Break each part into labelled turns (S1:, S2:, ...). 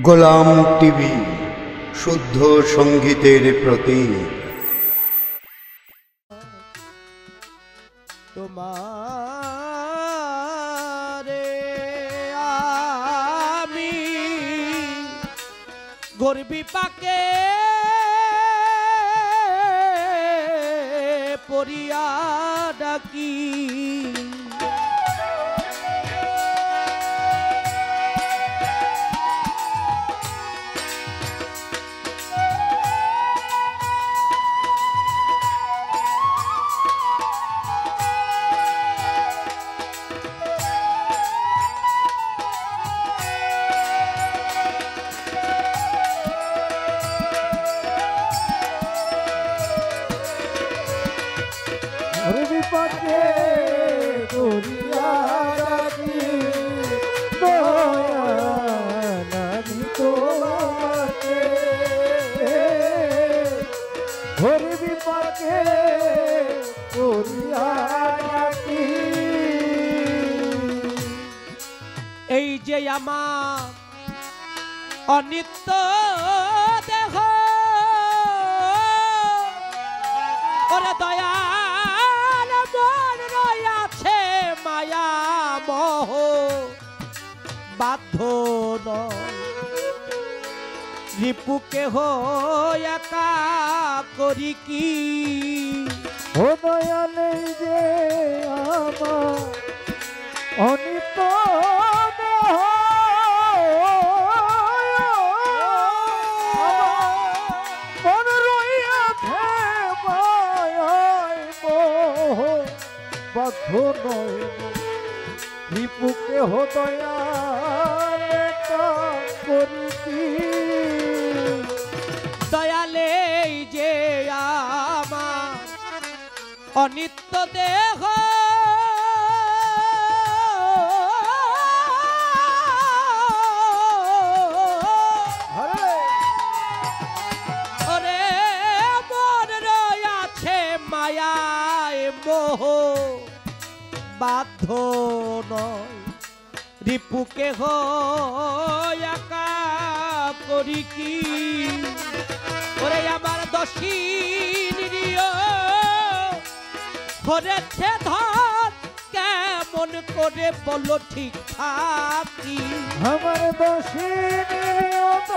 S1: গোলাম TV, শুদ্ধ সঙ্গীতের প্রতীক।
S2: তোমারে আমি গর্বি পাকে পড়িয়া ডাকি,
S3: পাকে করিয়া ডাকি দয়ালামি তোমাকে, হরিবি পাকে করিয়া ডাকি।
S2: এই যে আমার অনিত্য দেহ, ওরে দয়া মায়া মোহ বাধ্য রিপুকে একা করি কি,
S3: ও দয়ালে যে আমার অনিত্য মন রইয়াছে মায়ায় মোহ বাধ্য নয়, রিপুকে দয়ালে করি কি।
S2: দয়ালে যে আমার অনিত্য দেহ, ওরে মন রয়াছে মায়ায় মোহ বাধ্য নয়, রিপুকে একা করি কি। ওরে আমার দোষী নিরীহ হরেছে ধন, কেমন করে বলো ঠিক থাকি।
S3: আমার দোষী নিরীহ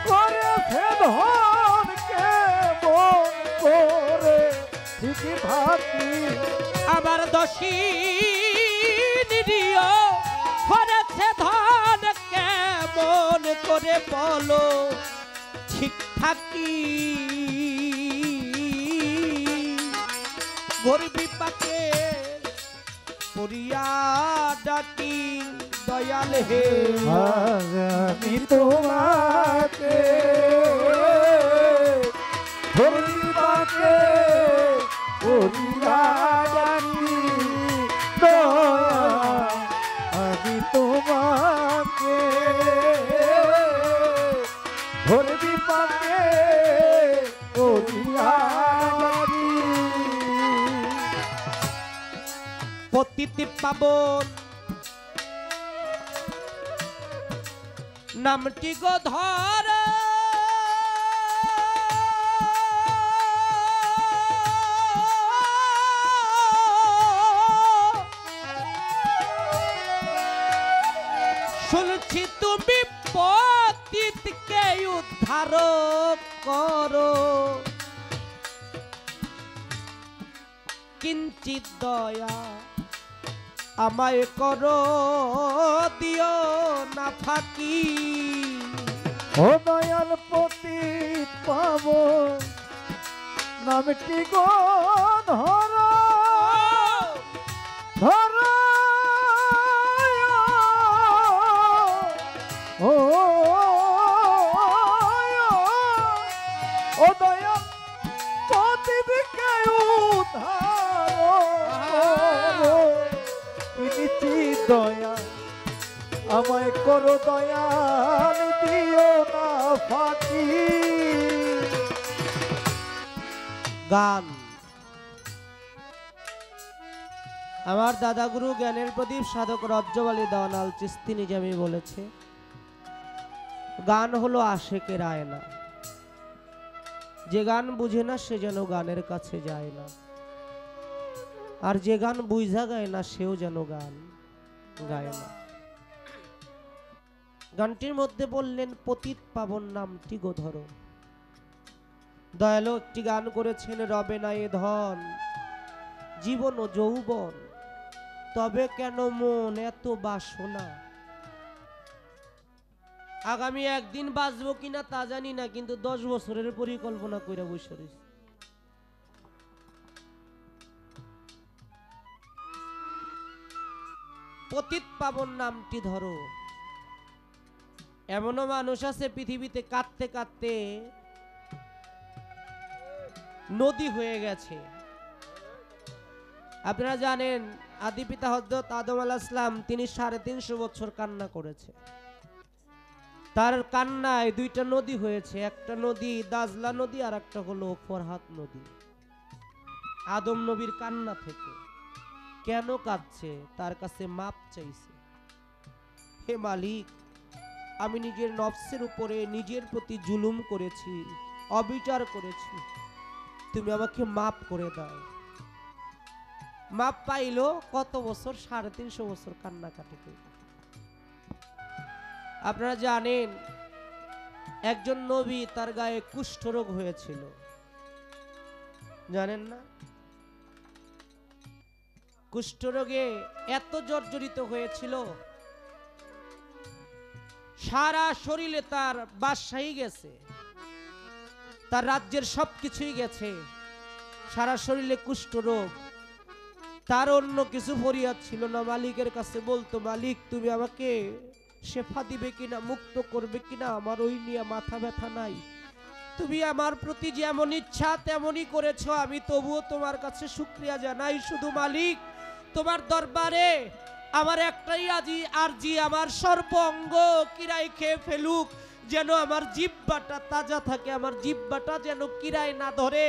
S3: করেছে ধন, কেমন করে ঠিক থাকি।
S2: আমার দোষী নিরীহ হরেছে ধন, কেমন করে বলো ঠিক থাকি। গর্বি পাকে পড়িয়া ডাকি, দয়াল হে
S3: আমি তোমাকে গর্বি পাকে পড়িয়া ডাকি, দয়া আমি তোমাকে গর্বি পাকে পড়িয়া ডাকি।
S2: পতিতি পাবন নামটি গো ধর, শুনছি তুমি পতিতকে উদ্ধার করো, কিঞ্চিত দয়া আমায় করো, দিও না ফাঁকি।
S3: ও দয়াল পতিত পাবো নামটি গো ধর, ধর ও দয়াল পতিতকে উদ্ধার, দয়া আমায় করো, দয়াল দিও না ফাঁকি।
S2: গান আমার দাদা গুরু জ্ঞানের প্রদীপ সাধক রজ্জবালী দাওয়ানাল চিস্তি নিজামী বলেছে, গান হলো আশেকের আয়না, যে গান বুঝে না সে যেন গানের কাছে যায় না, আর যে গান বুঝা গায় না সেও যেন গান গায় না। গানটির মধ্যে বললেন পতিত পাবন নামটি গো ধরো। দয়ালু একটি গান করেছেন, রবে না এ ধন জীবন ও যৌবন, তবে কেন মন এত বাসনা। আগামী একদিন বাঁচবো কিনা তা জানি না, কিন্তু 10 বছরের পরিকল্পনা করে বসে রয়েছি। পতিত পাবন নামটি ধরো। এমনও মানুষ আছে পৃথিবীতে কাঁদতে কাঁদতে নদী হয়ে গেছে। আপনারা জানেন আদি পিতা হযরত আদম আলাইহিস সালাম তিনি 350 বছর কান্না করেছে। তার কান্নায় 2টা নদী হয়েছে, একটা নদী দাজলা নদী আর একটা হলো ফরহাদ নদী। আদম নবীর কান্না থেকে কেন কাঁদছে? তার কাছে মাপ চাইছে। হে মালিক, আমি নিজের নফসের উপরে নিজের প্রতি জুলুম করেছি, অবিচার করেছি, তুমি আমাকে মাপ করে দাও। মাপ পাইলো কত বছর? 350 বছর কান্নাকাটি করে। আপনারা জানেন একজন নবী তার গায়ে কুষ্ঠরোগ হয়েছিল, জানেন না? কুষ্ঠরোগে এত জর্জরিত হয়েছিল, সারা শরীরে তার বাদশাহী গেছে, তার রাজ্যের সবকিছুই গেছে, সারা শরীরে কুষ্ঠরোগ। তার অন্য কিছু ফরিয়াদ ছিল না, মালিকের কাছে বলতো, মালিক তুমি আমাকে শেফা দিবে কিনা, মুক্ত করবে কিনা, আমার ওই নিয়ে মাথা ব্যথা নাই। তুমি আমার প্রতি যেমন ইচ্ছা তেমনই করেছো, আমি তবুও তোমার কাছে শুকরিয়া জানাই। শুধু মালিক তোমার দরবারে আমার একটাই আরজি, আমার সর্ব অঙ্গ কিরাই খেয়ে ফেলুক, যেন আমার জিহ্বাটা তাজা থাকে, আমার জিহ্বাটা যেন কিরায় না ধরে।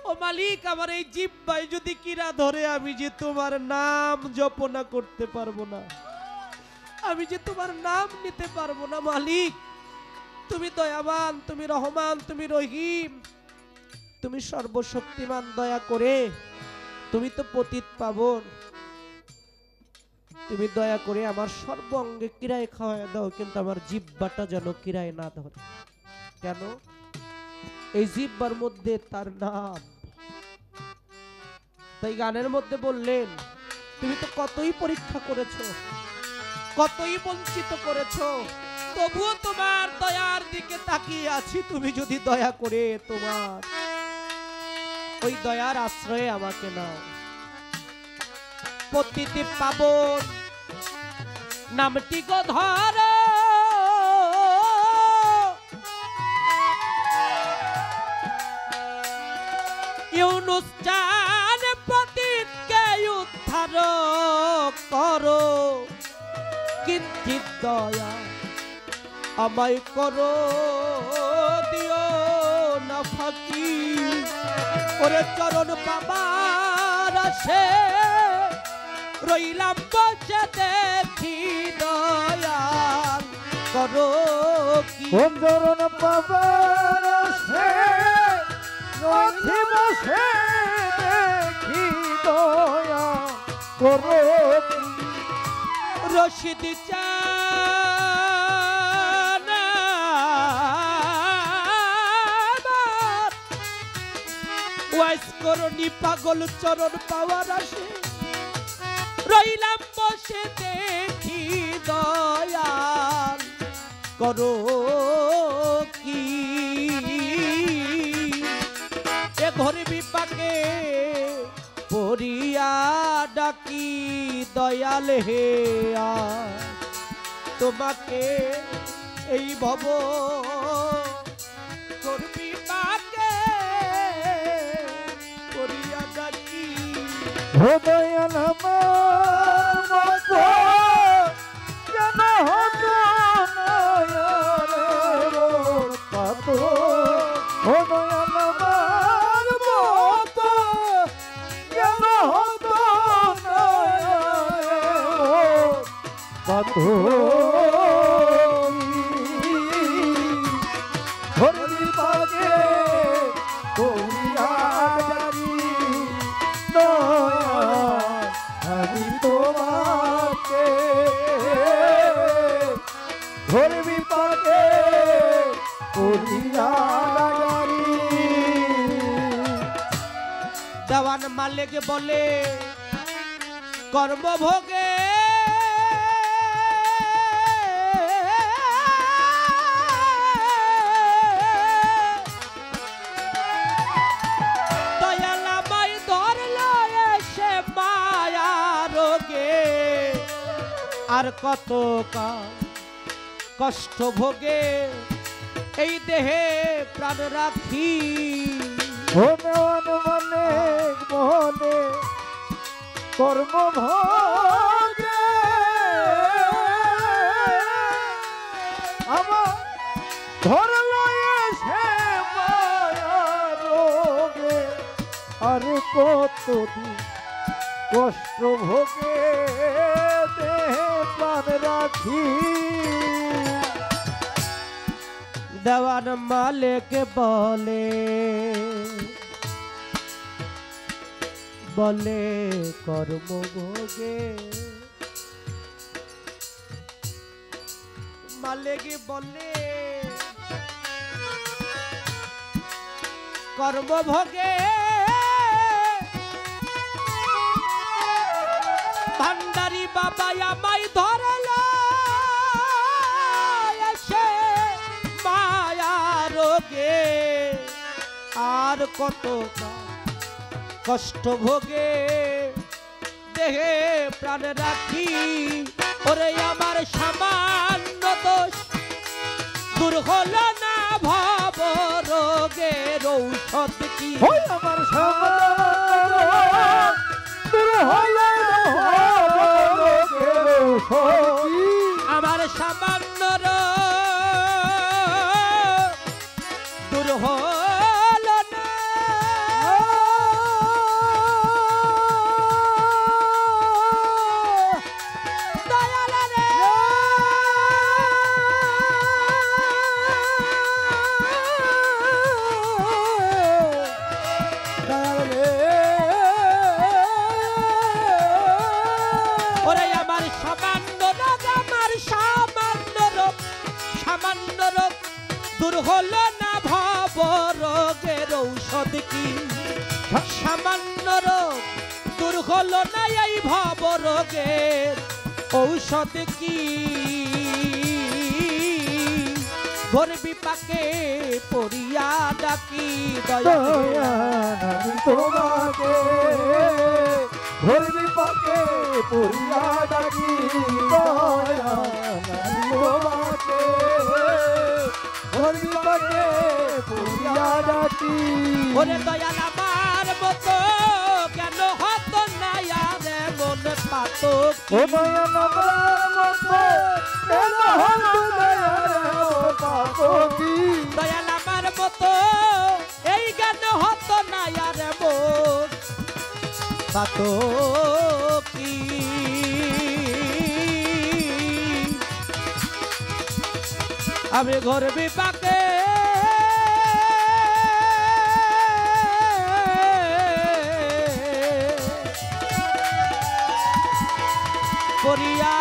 S2: ও মালিক, আমার এই জিহ্বায় যদি কিরা ধরে, আমি যে তোমার নাম জপনা করতে পারবো না, আমি যে তোমার নাম নিতে পারবো না। মালিক তুমি দয়াবান, তুমি রহমান, তুমি রহিম, তুমি সর্বশক্তিমান, দয়া করে তুমি তো পতিত পাবন, তুমি দয়া করে আমার সর্ব অঙ্গে কিরায় খাওয়ায় দাও, কিন্তু আমার জিহ্বাটা যেন কিরায় না ধরে। কেন? এই জিহ্বার মধ্যে তার নাম। তাই গানের মধ্যে বললেন, তুমি তো কতই পরীক্ষা করেছো, কতই বঞ্চিত করেছো, তবুও তোমার দয়ার দিকে তাকিয়ে আছি। তুমি যদি দয়া করে তোমার ওই দয়ার আশ্রয়ে আমাকে নাও। পতিত পাবন নামটি গো ধরো, ইউনুস জান পতিতকে উদ্ধার করো, কিঞ্চিৎ দয়া আমায় করো, দিও না ফাঁকি। ওরে চরণ পাবার আসে রইলাম বসে দেখি, দয়াল করো কি।
S3: চরণ পাবার আসে রইছি বসে দেখি, দয়া করো কি।
S2: রশিদ চান ওয়াইস করনি পাগল, চরণ পাওয়ার আসে রইলাম বসে দেখি, দয়াল করো কি। এ ঘরে বিপাকে পড়িয়া ডাকি, দয়াল হে তোমাকে এই ভব করবি পাকে পড়িয়া ডাকি।
S3: দয়াল আমার মতো যেন হতো না পাতো, দয়াল আমার মতো যেন হতো না পাতো। ঘোর বিপাকে পড়িয়া গাড়ি।
S2: দেওয়ান মালিক বলে কর্মভোগে দয়াল আমায় ধরলো এসে মায়া রোগে, আর কত কষ্ট ভোগে এই দেহে প্রাণ রাখি।
S3: হনুমান মালিক মোহনে কর্ম ভোগে আমার ধরলো এসে মায়া রোগে, আর কতদিন কষ্ট ভোগে দেহে প্রাণ রাখি।
S2: দেওয়ান মালিক বলে বলে কর্মভোগে, মালিক বলে কর্মভোগে ভান্ডারি বাবা আমায় ধরলো এসে মায়া রোগে, আর কত কষ্ট ভোগে দেহে প্রাণ রাখি। ওরে আমার সামান্য দোষ দূর হলো না ভব রোগের ঔষধ কি।
S3: আমার সামান্য দূর হলো না রোগের ঔষধ কি।
S2: আমার সামান্য দূর হলো না দয়াল রে। ওরে আমার সামান্য রোগ, আমার সামান্য রোগ, সামান্য রোগ দূর হলো না ভব রোগের ঔষধ কি। সামান্য রোগ দূর হলো না এই ভব রোগের ঔষধ কি। ঘোর বিপাকে পড়িয়া ডাকি দয়াল
S3: আমি তোমাকে ঘোর বিপাকে পড়িয়া ডাকি। দয়াল আমি তোমাকে ঘোর বিপাকে পড়িয়া ডাকি।
S2: ওরে দয়াল আমার মতো কেন হতো না আর এমন পাতক।
S3: ও দয়াল আমার মতো কেন হতো না আর এমন পাতকি।
S2: দয়াল আমার মতো এই জ্ঞান হতো না আর এমন পাতকি। আমি ঘোর বিপাকে পড়িয়া